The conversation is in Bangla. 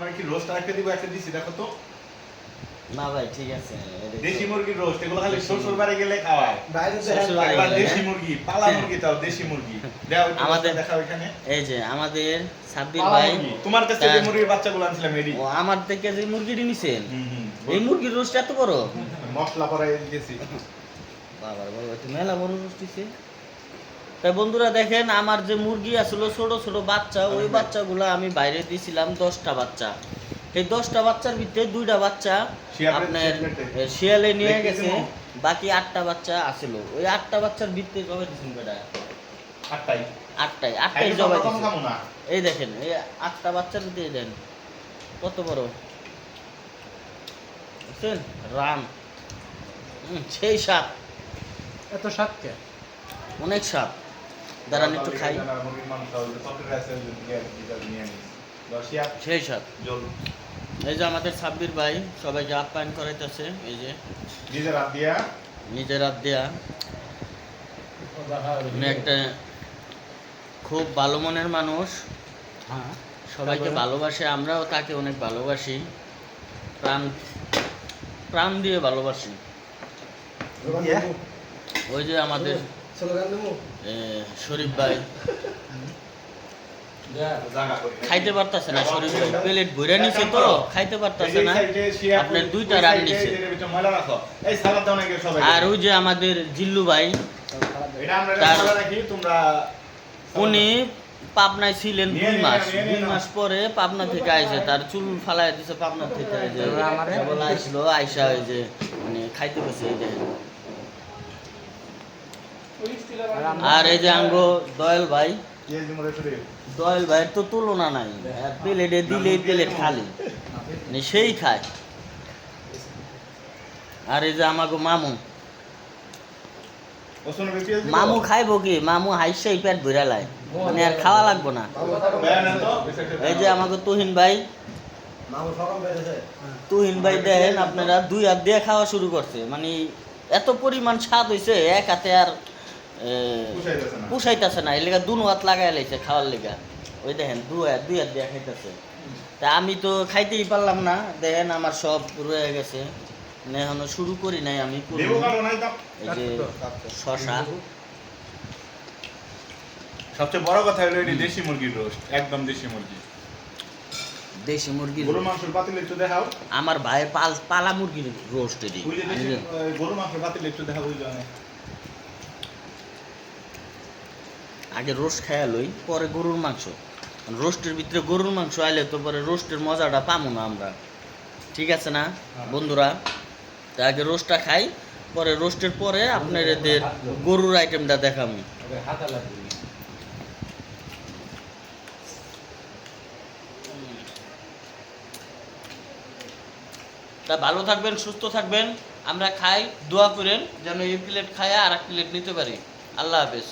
মানে কি রোস্ট রাখতে দিব একটা দিছি দেখো তো। না ভাই ঠিক আছে। দেশি মুরগির রোস্ট এগুলো খালি শ্বশুর বাড়ি গেলে খাওয়ায়। শ্বশুর বাড়ি এবার গেলে, দেশি মুরগি, পালা মুরগি তাও দেশি মুরগি। দাও আমাদের দেখাও এখানে। এই যে আমাদের সাব্বির ভাই তোমার কাছে যে মুরগির বাচ্চাগুলো আনছিলাম এডি। ও আমার থেকে যে মুরগিটি নিছেন, হুম। এই মুরগির রোস্ট এত বড়, মশলা পরাই দিয়েছি। বাবার বাবা একটু মেলা বড় রোস্ট দিছে। তাই বন্ধুরা দেখেন, আমার যে মুরগি আসলো ছোট ছোট বাচ্চা, ওই বাচ্চাগুলো আমি বাইরে দিয়েছিলাম 10টা বাচ্চা। এই 10টা বাচ্চার ভিতরে 2টা বাচ্চা আপনার শিয়ালে নিয়ে গেছে, বাকি 8টা বাচ্চা আসলো। ওই 8টা বাচ্চার ভিতরে জবাই দিয়েছেন বেটা, 8টাই জবাই দিয়েছে। এই দেখেন, এই 8টা বাচ্চার ভিতরে দেন কত বড় বুঝছেন রান। সেই স্বাদ, এত স্বাদ কে? অনেক স্বাদ। দাঁড়ান একটু খাই। সেই স্বাদ। এই যে আমাদের সাব্বির ভাই সবাইকে আপ্যায়ন করাইতেছে, এই যে নিজের হাত দিয়া। উনি একটা খুব ভালো মনের মানুষ, হ্যাঁ, সবাইকে ভালোবাসে, আমরাও তাকে অনেক ভালোবাসি, প্রাণ দিয়ে ভালোবাসি। ওই যে আমাদের শরীফ ভাই খাইতে পারতাছে না, শরীফ ভাই প্লেট ভরে নিছে তো খাইতে পারতাছে না, আপনার 2টা রান নিছে। আর ওই যে আমাদের জিল্লু ভাই, উনি পাবনায় ছিলেন 2 মাস পরে পাবনা থেকে আইছে, তার চুল ফালাই দিছে পাবনা থেকে, আইসলো আইসা ওই যে মানে খাইতে গেছে। এই যে আর এই যে আঙ্গো দয়াল ভাই তো তুলনা নাই, প্লেটে দিলেই প্লেট খালি, মানে সেই খায়। আর এই যে আমাগো মামু খাইবো কি, মামু হাইসাই পেট ভরা লাই, মানে আর খাওয়া লাগবো না। এই যে আমাকে তুহিন ভাই দেখেন আপনারা 2 হাত দিয়ে খাওয়া শুরু করছে, মানে এত পরিমাণ স্বাদ হয়েছে, এক হাতে আর পুষাইতেছে না, এর লেগে 2 হাত লাগাই লাইছে খাওয়ার লেগা। ওই দেখেন 2 হাত দিয়ে খাইতেছে। তা আমি তো খাইতেই পারলাম না, দেখেন আমার সব রয়ে গেছে, এখনো শুরু করি নাই আমি। এই যে শশা, সবচেয়ে বড় কথা হলো এটি দেশি মুরগির রোস্ট, একদম দেশি মুরগি। দেশি মুরগির গরুর মাংসের পাতিল একটু দেখাও। আমার ভাইয়ের পালা মুরগির রোস্ট এটি। ওই যে দেশি গরুর মাংসের পাতিল একটু দেখাও। ওই জন্য আগে রোস্ট খাইয়া লই, পরে গরুর মাংস। রোস্টের ভিতরে গরুর মাংস আইলে তো পরে রোস্টের মজাটা পাবো না আমরা, ঠিক আছে না বন্ধুরা? তা আগে রোস্টটা খাই, পরে রোস্টের পরে আপনার এদের গরুর আইটেমটা দেখাবো। তা ভালো থাকবেন, সুস্থ থাকবেন, আমরা খাই, দোয়া করেন যেন এই প্লেট খাইয়া আর 1 প্লেট নিতে পারি। আল্লাহ হাফেজ।